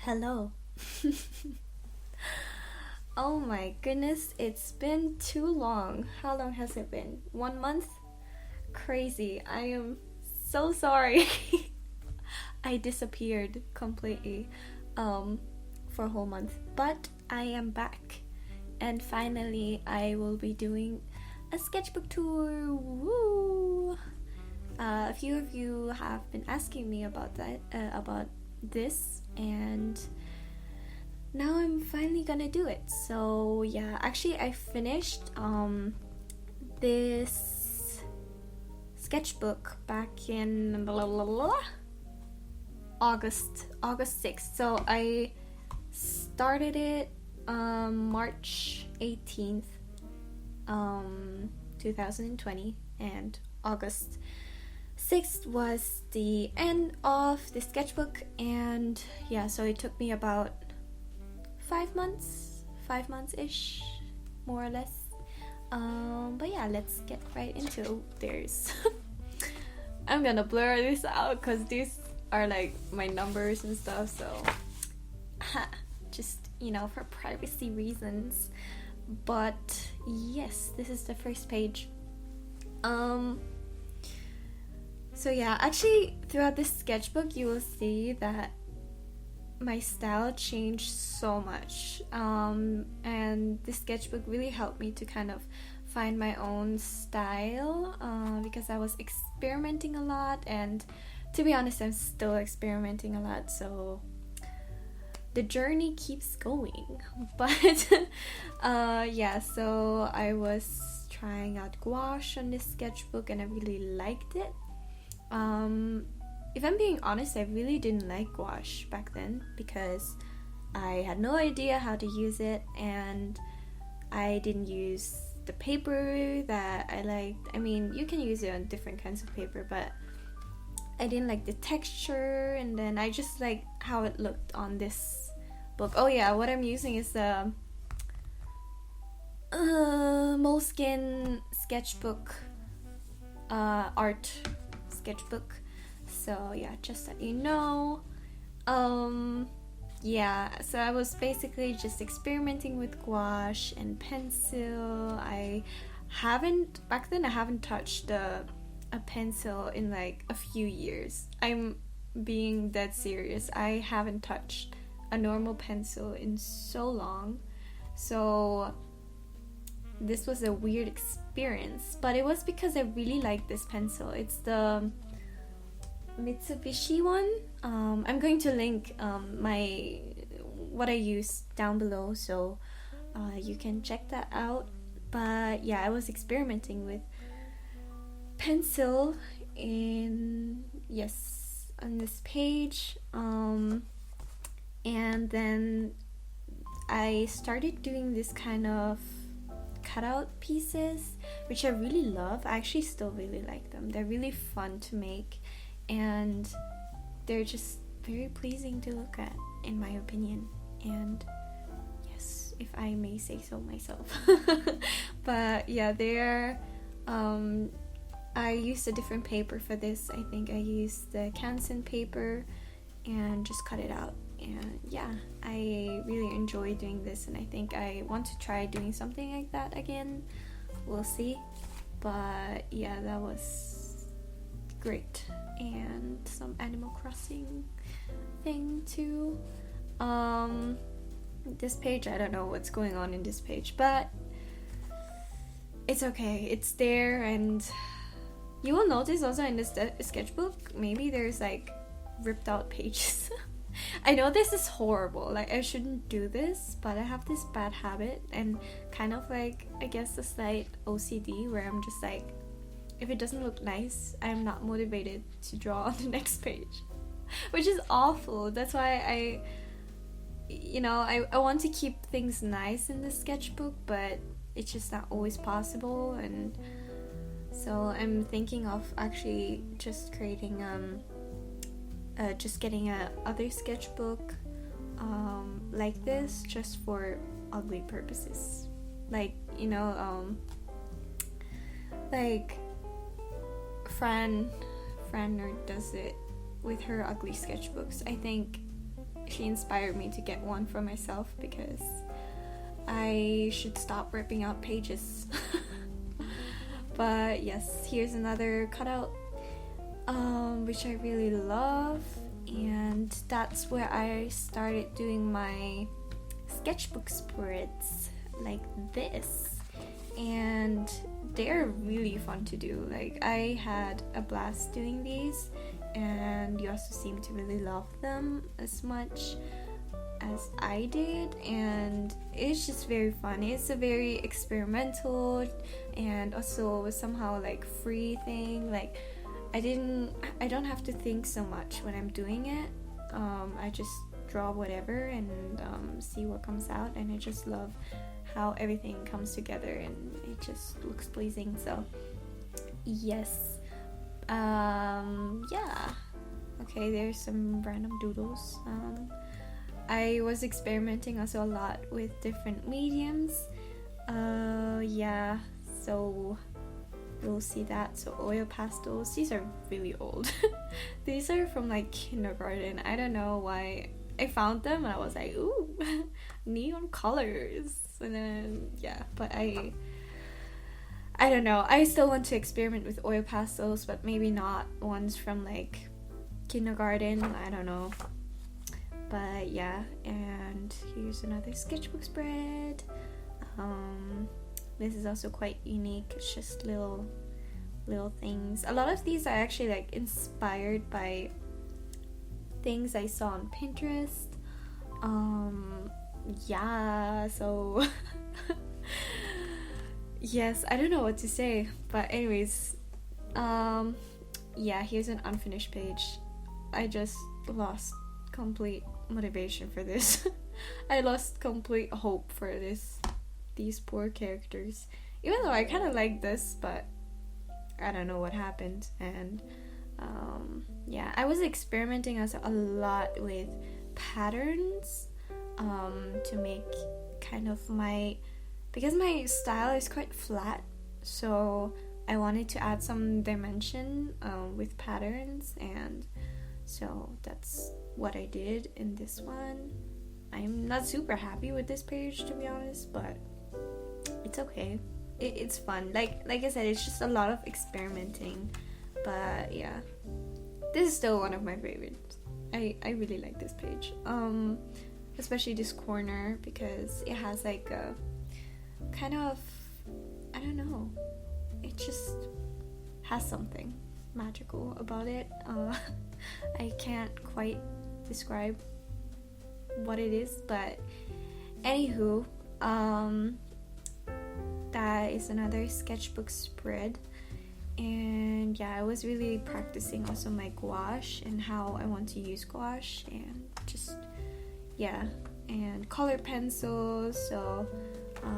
Hello. Oh my goodness, it's been too long. How long has it been? 1 month? Crazy. I am so sorry. I disappeared completely for a whole month, but I am back. And finally, I will be doing a sketchbook tour. Woo! A few of you have been asking me about about this, and now I'm finally gonna do it. So yeah, actually I finished this sketchbook back in August 6th. So I started it March 18th 2020, and August 6th was the end of the sketchbook. And yeah, so it took me about 5 months ish, more or less. But yeah, let's get right into there's I'm gonna blur this out because these are like my numbers and stuff, so just for privacy reasons. But yes, this is the first page. So yeah, actually throughout this sketchbook you will see that my style changed so much, and this sketchbook really helped me to kind of find my own style, because I was experimenting a lot, and to be honest I'm still experimenting a lot, so the journey keeps going. But yeah, so I was trying out gouache on this sketchbook and I really liked it. If I'm being honest, I really didn't like gouache back then because I had no idea how to use it, and I didn't use the paper that I liked. I mean, you can use it on different kinds of paper, but I didn't like the texture, and then I just liked how it looked on this book. Oh yeah, what I'm using is the Moleskine sketchbook, art sketchbook. So yeah, just that you know. Yeah, so I was basically just experimenting with gouache and pencil. Back then I haven't touched a pencil in like a few years. I'm being dead serious. I haven't touched a normal pencil in so long. So this was a weird experience, but it was because I really liked this pencil. It's the Mitsubishi one. I'm going to link what I use down below, so you can check that out. But yeah, I was experimenting with pencil on this page, and then I started doing this kind of cutout pieces, which I really love. I actually still really like them. They're really fun to make, and they're just very pleasing to look at, in my opinion. And yes, if I may say so myself. But yeah, they're I used a different paper for this. I think I used the Canson paper and just cut it out. And yeah, I really enjoy doing this, and I think I want to try doing something like that again. We'll see. But yeah, that was great. And some Animal Crossing thing too. This page, I don't know what's going on in this page, but it's okay. It's there, and you will notice also in this sketchbook, maybe there's like ripped out pages. I know this is horrible, like I shouldn't do this, but I have this bad habit and kind of like, I guess, a slight OCD where I'm just like, if it doesn't look nice, I'm not motivated to draw on the next page, which is awful. That's why I want to keep things nice in the sketchbook, but it's just not always possible. And so I'm thinking of actually just creating just getting a other sketchbook like this, just for ugly purposes, like like Fran does it with her ugly sketchbooks. I think she inspired me to get one for myself because I should stop ripping out pages. But yes, here's another cutout, which I really love, and that's where I started doing my sketchbook spreads like this, and they're really fun to do. Like, I had a blast doing these, and you also seem to really love them as much as I did, and it's just very fun. It's a very experimental and also somehow like free thing. Like, I don't have to think so much when I'm doing it. I just draw whatever and see what comes out, and I just love how everything comes together and it just looks pleasing. So yes, yeah, okay, there's some random doodles. I was experimenting also a lot with different mediums. Yeah, so you'll see that. So oil pastels, these are really old. These are from like kindergarten. I don't know why I found them and I was like, ooh, neon colors. And then yeah, but I don't know, I still want to experiment with oil pastels, but maybe not ones from like kindergarten, I don't know. But yeah, and here's another sketchbook spread. This is also quite unique. It's just little things. A lot of these are actually like inspired by things I saw on Pinterest. Yeah, so yes, I don't know what to say, but anyways, yeah, here's an unfinished page. I just lost complete motivation for this. I lost complete hope for these poor characters, even though I kind of like this, but I don't know what happened. And yeah, I was experimenting also a lot with patterns to make kind of because my style is quite flat, so I wanted to add some dimension with patterns, and so that's what I did in this one. I'm not super happy with this page, to be honest, but it's okay. It's fun. Like I said, it's just a lot of experimenting, but yeah, this is still one of my favorites. I really like this page, especially this corner, because it has like a kind of, I don't know, it just has something magical about it. I can't quite describe what it is, but anywho, that is another sketchbook spread. And yeah, I was really practicing also my gouache and how I want to use gouache, and just yeah, and color pencils, so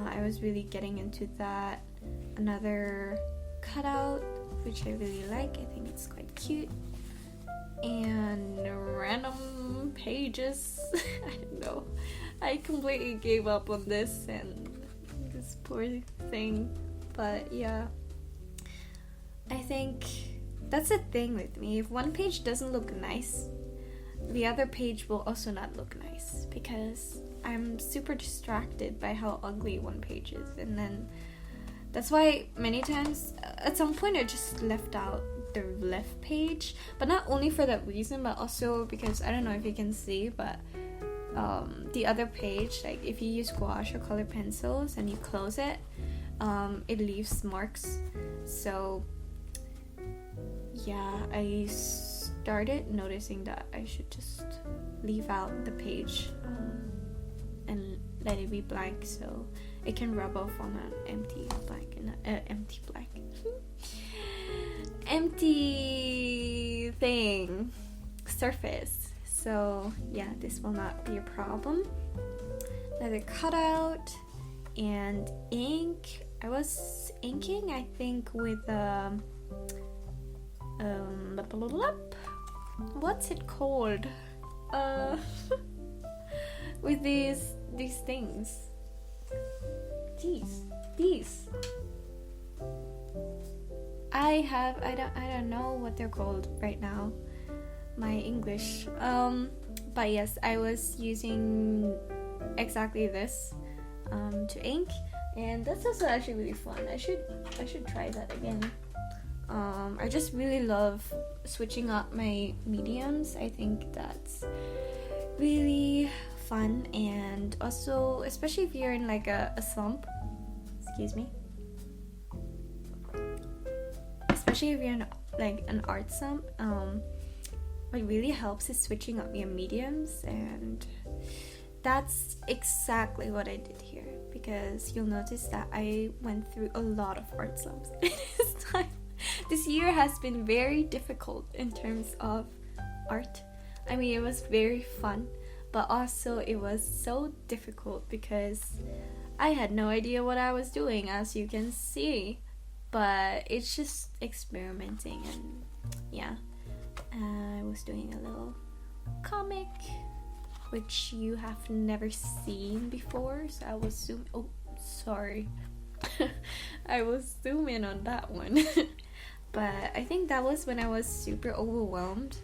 I was really getting into that. Another cutout which I really like, I think it's quite cute. And random pages. I don't know, I completely gave up on this and this poor thing, but yeah, I think that's the thing with me. If one page doesn't look nice, the other page will also not look nice, because I'm super distracted by how ugly one page is. And then that's why many times at some point I just left out the left page, but not only for that reason, but also because I don't know if you can see, but the other page, like if you use gouache or color pencils and you close it, it leaves marks. So yeah, I started noticing that I should just leave out the page and let it be blank, so it can rub off on an empty blank empty thing surface. So yeah, this will not be a problem. Another cutout and ink. I was inking, I think, with what's it called? With these things. These. I don't know what they're called right now. My English. But yes, I was using exactly this to ink, and that's also actually really fun. I should try that again. I just really love switching up my mediums. I think that's really fun, and also especially if you're in like a slump. Excuse me. Especially if you're in like an art slump, what really helps is switching up your mediums, and that's exactly what I did here, because you'll notice that I went through a lot of art slumps this time. This year has been very difficult in terms of art. I mean, it was very fun, but also it was so difficult because I had no idea what I was doing, as you can see. But it's just experimenting, and yeah, I was doing a little comic which you have never seen before, so I will zoom. Oh, sorry. I will zoom in on that one. But I think that was when I was super overwhelmed,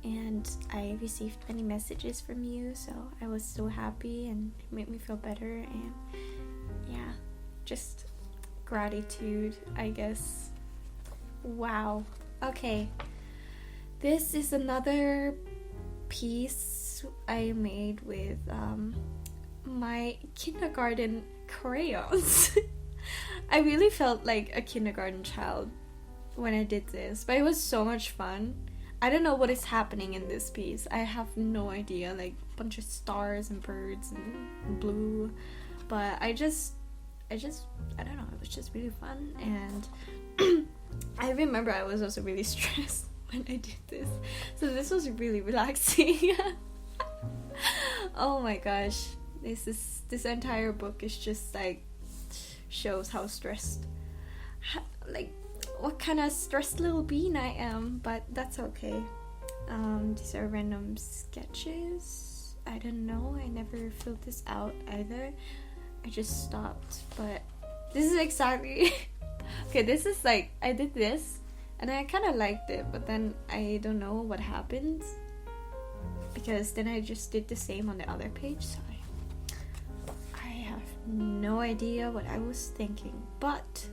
and I received many messages from you, so I was so happy, and it made me feel better, and yeah, just gratitude, I guess. Wow. Okay, this is another piece I made with my kindergarten crayons. I really felt like a kindergarten child when I did this, but it was so much fun. I don't know what is happening in this piece. I have no idea, like a bunch of stars and birds and blue, but I don't know, it was just really fun. And I remember I was also really stressed when I did this, so this was really relaxing. Oh my gosh, this entire book is just like shows how stressed, like what kind of stressed little bean I am, but that's okay. These are random sketches. I don't know, I never filled this out either. I just stopped, but this is exactly okay, this is like, I did this and I kind of liked it, but then I don't know what happened, because then I just did the same on the other page, so I have no idea what I was thinking, but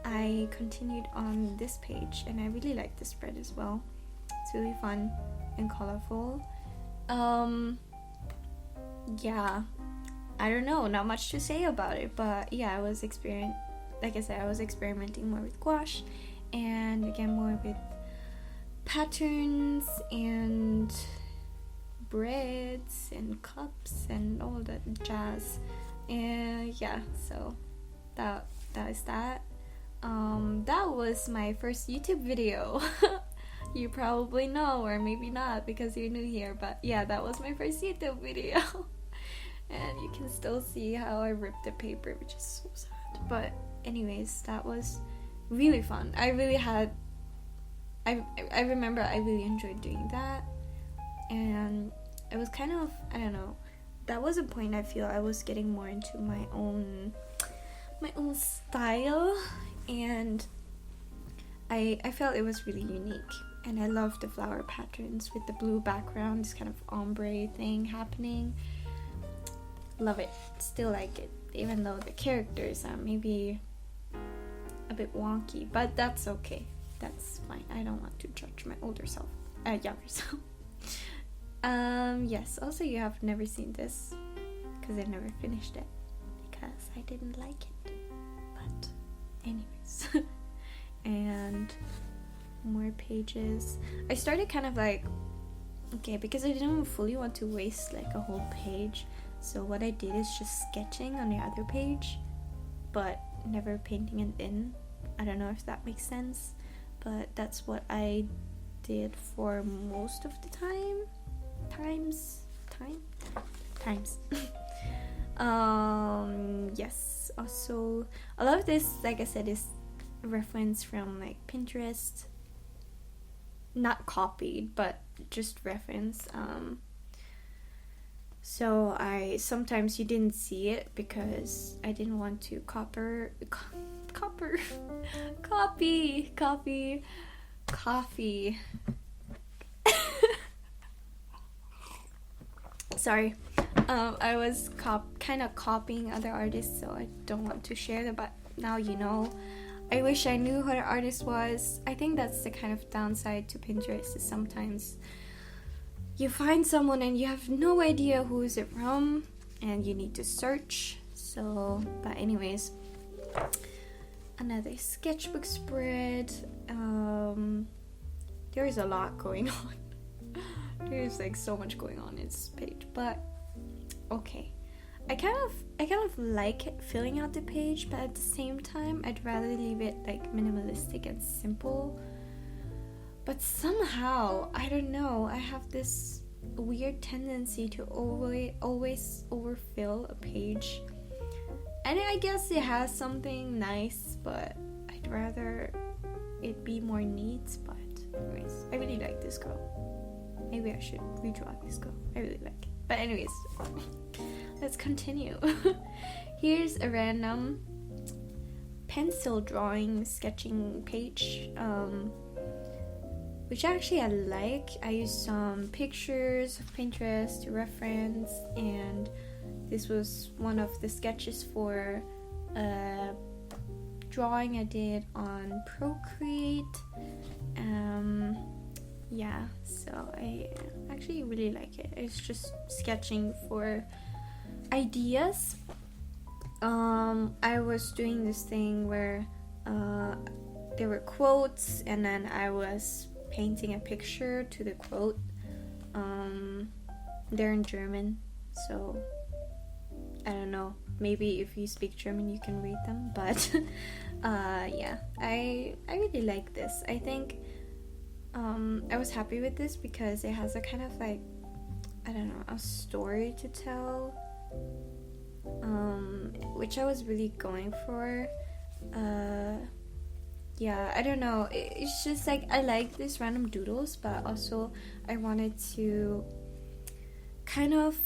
I continued on this page, and I really like this spread as well. It's really fun and colorful. Yeah, I don't know, not much to say about it, but yeah, I was experimenting more with gouache, and again more with patterns and breads and cups and all that jazz. And yeah, so that is that. That was my first YouTube video. You probably know, or maybe not because you're new here, but yeah, that was my first YouTube video. And you can still see how I ripped the paper, which is so sad. But anyways, that was really fun. I remember I really enjoyed doing that, and it was kind of, I don't know, that was a point I feel I was getting more into my own style, and I felt it was really unique, and I loved the flower patterns with the blue background, this kind of ombre thing happening. Love it, still like it, even though the characters are maybe a bit wonky, but that's okay, that's fine. I don't want to judge my younger self. Yes, also you have never seen this because I never finished it because I didn't like it, but anyways. And more pages. I started kind of like, okay, because I didn't fully want to waste like a whole page, so what I did is just sketching on the other page but never painting it in. I don't know if that makes sense, but that's what I did for most of the times. Yes, also a lot of this, like I said, is reference from like Pinterest, not copied but just reference. So I sometimes you didn't see it because I didn't want to copy Sorry. I was kind of copying other artists, so I don't want to share them, but now you know. I wish I knew who the artist was. I think that's the kind of downside to Pinterest, is sometimes you find someone and you have no idea who is it from, and you need to search. So, but anyways, another sketchbook spread. There's a lot going on. There's like so much going on in this page, but okay. I kind of like filling out the page, but at the same time I'd rather leave it like minimalistic and simple. But somehow, I don't know, I have this weird tendency to always overfill a page. And I guess it has something nice, but I'd rather it be more neat. But anyways, I really like this girl. Maybe I should redraw this girl. I really like it. But anyways, let's continue. Here's a random pencil drawing sketching page, which actually I like. I used some pictures of Pinterest to reference, and this was one of the sketches for a drawing I did on Procreate. Yeah, so I actually really like it. It's just sketching for ideas. I was doing this thing where there were quotes, and then I was painting a picture to the quote. They're in German, so I don't know, maybe if you speak German you can read them, but yeah, I really like this. I think I was happy with this because it has a kind of like, I don't know, a story to tell, which I was really going for. Yeah, I don't know, it's just like I like these random doodles, but also I wanted to kind of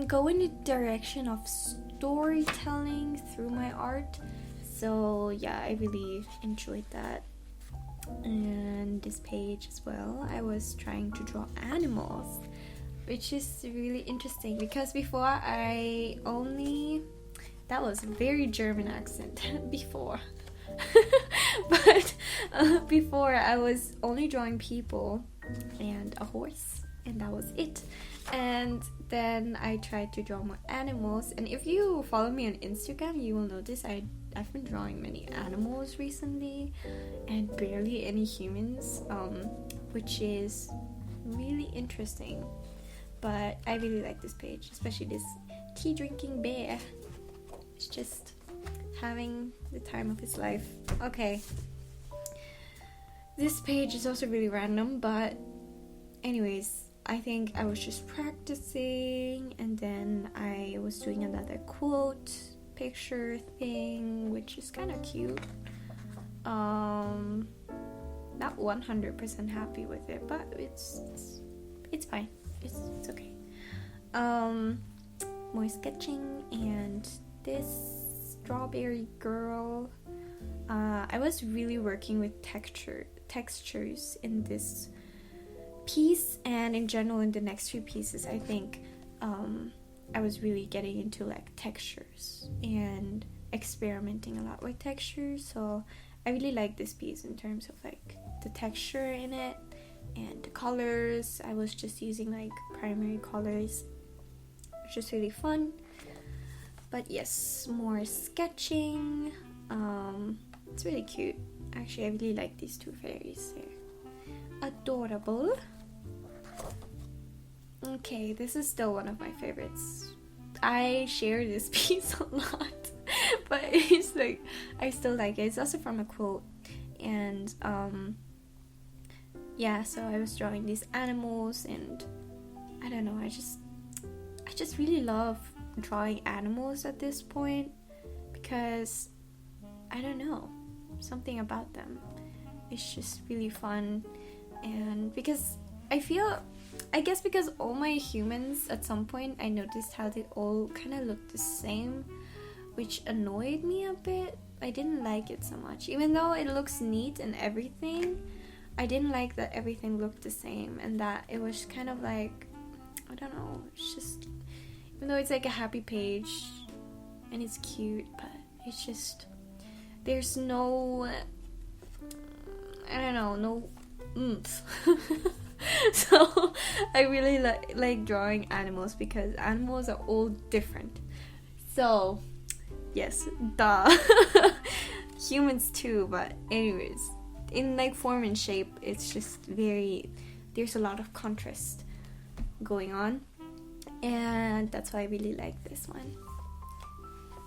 go in the direction of storytelling through my art. So yeah, I really enjoyed that. And this page as well, I was trying to draw animals, which is really interesting because before that was a very German accent before. But before I was only drawing people and a horse, and that was it. And then I tried to draw more animals, and if you follow me on Instagram you will notice I've been drawing many animals recently and barely any humans, which is really interesting. But I really like this page, especially this tea drinking bear. It's just having the time of his life. Okay, this page is also really random, but anyways, I think I was just practicing, and then I was doing another quote picture thing, which is kind of cute. Not 100% happy with it, but it's fine. It's okay. More sketching, and this strawberry girl. I was really working with textures in this piece, and in general in the next few pieces. I think I was really getting into like textures and experimenting a lot with textures, so I really like this piece in terms of like the texture in it and the colors. I was just using like primary colors, which is really fun. But yes, more sketching. It's really cute. Actually, I really like these two fairies. They're adorable. Okay, this is still one of my favorites. I share this piece a lot, but it's like, I still like it. It's also from a quote, and yeah, so I was drawing these animals, and I don't know, I just really love drawing animals at this point, because I don't know, something about them. It's just really fun, and because I guess because all my humans at some point I noticed how they all kind of look the same, which annoyed me a bit. I didn't like it so much, even though it looks neat and everything. I didn't like that everything looked the same, and that it was kind of like, I don't know, it's just, even though it's like a happy page and it's cute, but it's just, there's no, I don't know, no oomph. So I really like drawing animals because animals are all different. So yes, duh. Humans too, but anyways, in like form and shape, it's just very, there's a lot of contrast going on, and that's why I really like this one.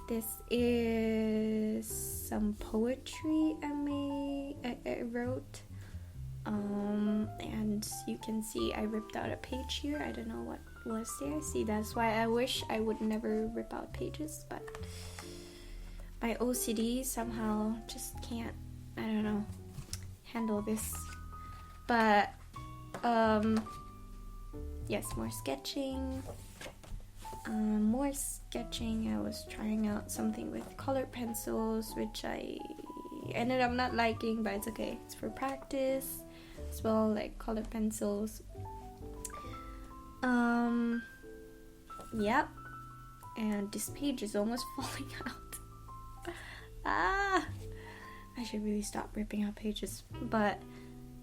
This is some poetry I wrote, and you can see I ripped out a page here. I don't know what was there. See, that's why I wish I would never rip out pages, but my OCD somehow just can't, I don't know, handle this. But yes, more sketching. I was trying out something with colored pencils, which I ended up not liking, but it's okay. It's for practice as well, like colored pencils. Yep. And this page is almost falling out. I should really stop ripping out pages. But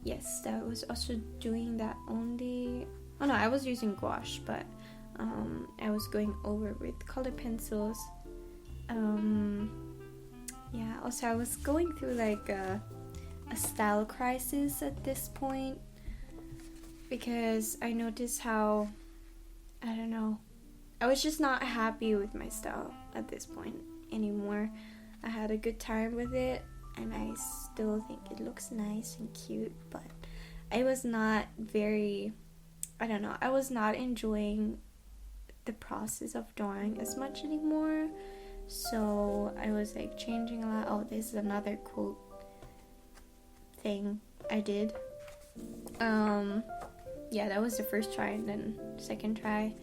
yes, I was also doing that only. Oh no, I was using gouache, but I was going over with colored pencils. Yeah, also I was going through like a style crisis at this point, because I noticed how, I don't know, I was just not happy with my style at this point anymore. I had a good time with it, and I still think it looks nice and cute, but I was not very, I don't know, I was not enjoying the process of drawing as much anymore. So I was like changing a lot. Oh, this is another quote thing I did. Yeah, that was the first try, and then second try.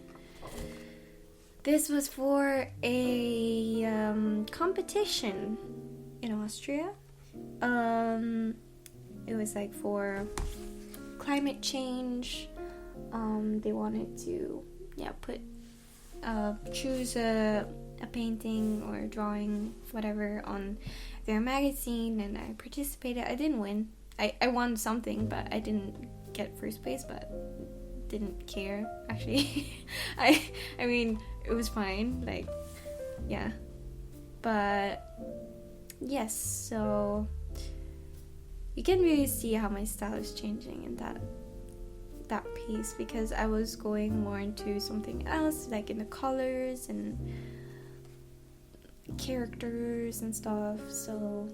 This was for a competition in Austria. It was like for climate change. They wanted to, choose a painting or drawing, whatever, on their magazine, and I participated. I didn't win. I won something, but I didn't get first place, but didn't care, actually. I mean, it was fine, like, yeah. But yes, so you can really see how my style is changing in that piece, because I was going more into something else, like in the colors and characters and stuff. So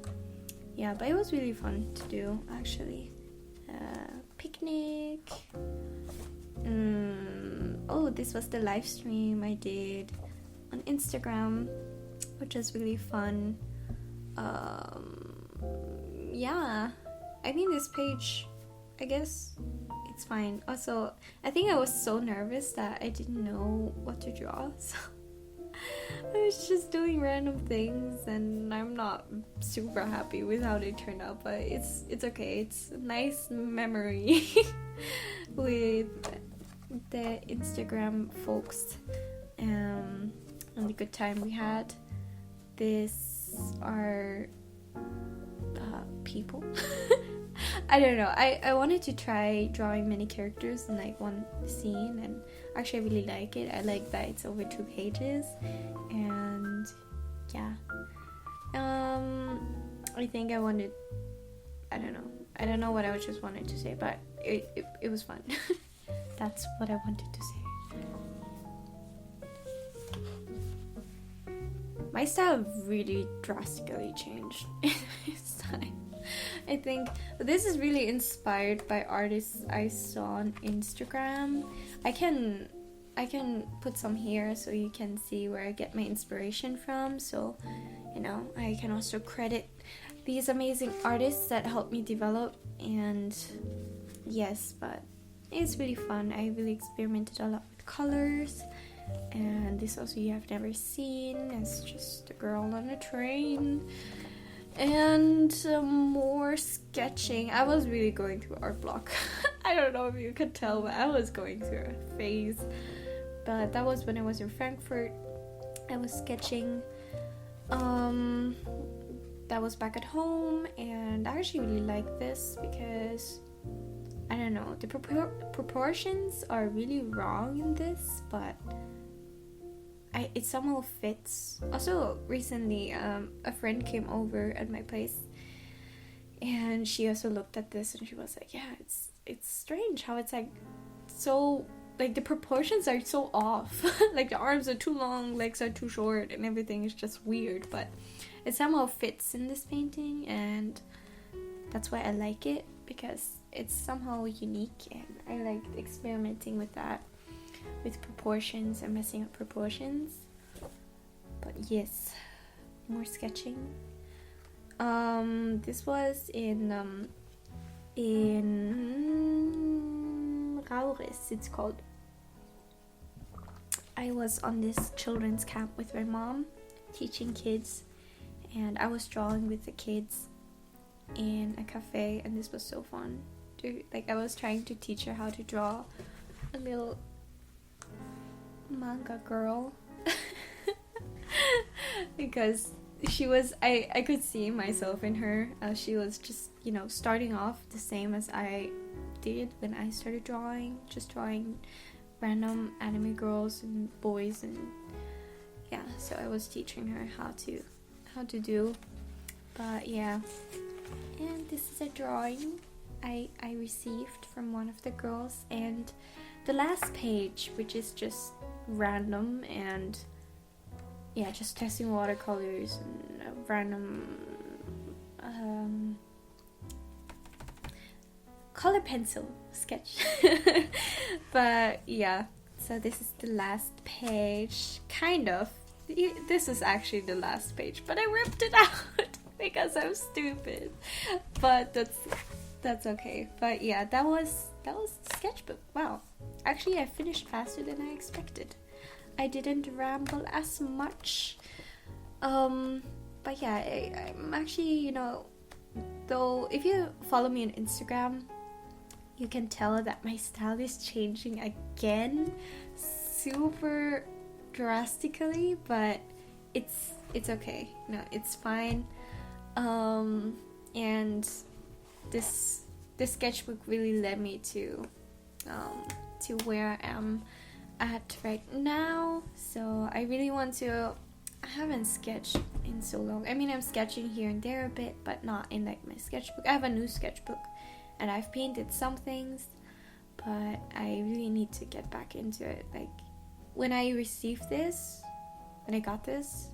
yeah, but it was really fun to do, actually. Picnic. Oh, this was the live stream I did on Instagram, which was really fun. Yeah, I mean, this page, I guess it's fine. Also, I think I was so nervous that I didn't know what to draw, so I was just doing random things, and I'm not super happy with how they turned out, but it's okay. It's a nice memory with the Instagram folks, and the good time we had. These are people. I don't know. I wanted to try drawing many characters in like one scene, and actually I really like it. I like that it's over 2 pages, and yeah. I think I wanted, I don't know what I just wanted to say, but it was fun. That's what I wanted to say. My style really drastically changed in this time. I think this is really inspired by artists I saw on Instagram. I can put some here so you can see where I get my inspiration from. So, I can also credit these amazing artists that helped me develop. And yes, but it's really fun. I really experimented a lot with colors. And this also you have never seen. It's just a girl on a train. And more sketching. I was really going through art block. I don't know if you could tell, but I was going through a phase. but that was when I was in Frankfurt. I was sketching. That was back at home, and I actually really like this because I don't know, the proportions are really wrong in this, but it somehow fits. Also, recently, a friend came over at my place, and she also looked at this, and she was like, "Yeah, it's strange how it's like so like the proportions are so off. Like the arms are too long, legs are too short, and everything is just weird, but it somehow fits in this painting, and that's why I like it, because it's somehow unique, and I like experimenting with that, with proportions and messing up proportions. But yes, more sketching. This was in Rauris, it's called. I was on this children's camp with my mom, teaching kids, and I was drawing with the kids in a cafe, and this was so fun. Like, I was trying to teach her how to draw a little manga girl because she was, I could see myself in her. She was just, you know, starting off the same as I did when I started drawing, just drawing random anime girls and boys, and yeah, so I was teaching her how to do. But yeah, and this is a drawing I received from one of the girls, and the last page, which is just random and yeah, just testing watercolors and a random color pencil sketch. But yeah, so this is the last page, kind of. This is actually the last page, but I ripped it out because I'm stupid. But that's okay. But yeah, that was the sketchbook. Wow, actually I finished faster than I expected. I didn't ramble as much. But yeah, I'm actually, you know, though if you follow me on Instagram, you can tell that my style is changing again, super drastically, but it's okay. No, it's fine. And this sketchbook really led me to where I am at right now. So I really want to. I haven't sketched in so long. I mean, I'm sketching here and there a bit, but not in like my sketchbook. I have a new sketchbook, and I've painted some things, but I really need to get back into it. Like, when I received this, when I got this,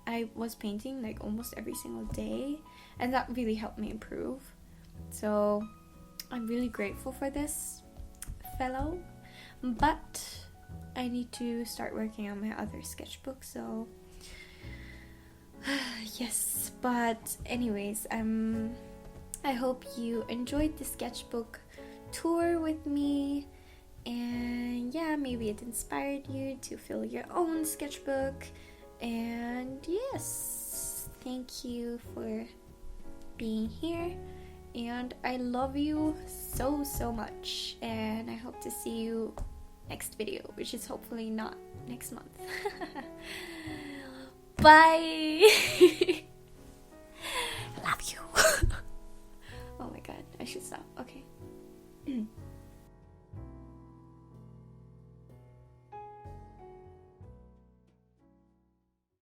I was painting like almost every single day, and that really helped me improve. So I'm really grateful for this fellow, but I need to start working on my other sketchbook, so yes. But anyways, I hope you enjoyed the sketchbook tour with me, and yeah, maybe it inspired you to fill your own sketchbook. And yes, thank you for being here, and I love you so much, and I hope to see you next video, which is hopefully not next month. Bye. Love you. Oh my god, I should stop. Okay.